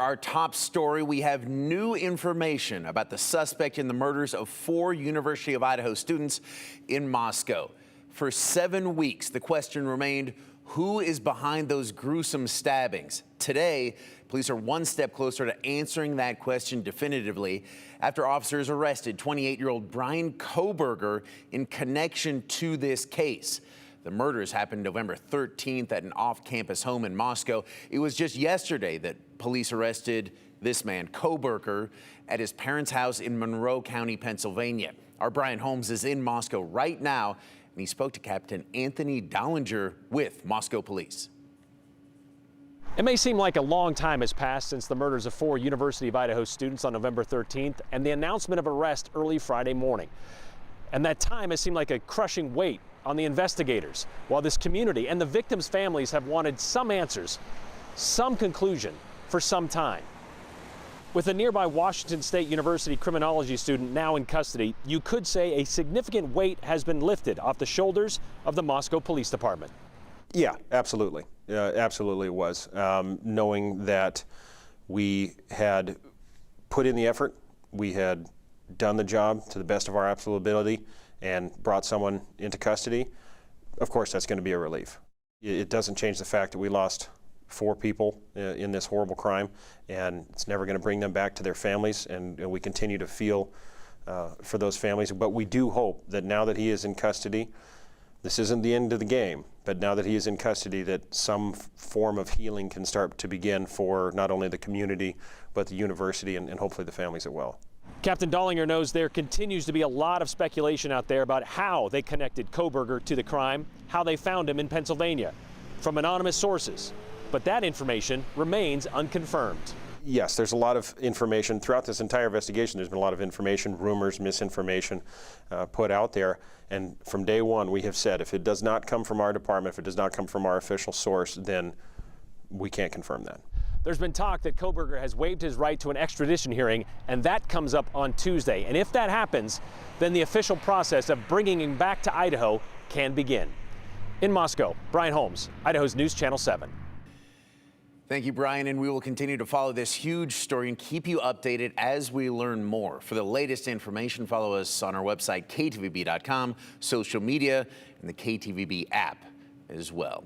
our top story, we have new information about the suspect in the murders of 4 University of Idaho students in Moscow. For 7 weeks, the question remained, who is behind those gruesome stabbings? Today, police are one step closer to answering that question definitively after officers arrested 28-year-old Bryan Kohberger in connection to this case. The murders happened November 13th at an off-campus home in Moscow. It was just yesterday that police arrested this man, Kohberger, at his parents' house in Monroe County, Pennsylvania. Our Brian Holmes is in Moscow right now, and he spoke to Captain Anthony Dollinger with Moscow Police. It may seem like a long time has passed since the murders of 4 University of Idaho students on November 13th and the announcement of arrest early Friday morning. And that time has seemed like a crushing weight on the investigators, while this community and the victims' families have wanted some answers, some conclusion for some time. With a nearby Washington State University criminology student now in custody, you could say a significant weight has been lifted off the shoulders of the Moscow Police Department. Yeah, absolutely. Absolutely it was. Knowing that we had put in the effort, we had done the job to the best of our absolute ability and brought someone into custody, of course that's going to be a relief. It doesn't change the fact that we lost 4 people in this horrible crime, and it's never going to bring them back to their families, and we continue to feel for those families. But we do hope that now that he is in custody, this isn't the end of the game, but now that he is in custody, that some form of healing can start to begin for not only the community, but the university and hopefully the families as well. Captain Dollinger knows there continues to be a lot of speculation out there about how they connected Kohberger to the crime, how they found him in Pennsylvania, from anonymous sources. But that information remains unconfirmed. Yes, there's a lot of information. Throughout this entire investigation, there's been a lot of information, rumors, misinformation put out there. And from day one, we have said if it does not come from our department, if it does not come from our official source, then we can't confirm that. There's been talk that Kohberger has waived his right to an extradition hearing, and that comes up on Tuesday. And if that happens, then the official process of bringing him back to Idaho can begin. In Moscow, Brian Holmes, Idaho's News Channel 7. Thank you, Brian, and we will continue to follow this huge story and keep you updated as we learn more. For the latest information, follow us on our website, ktvb.com, social media, and the KTVB app as well.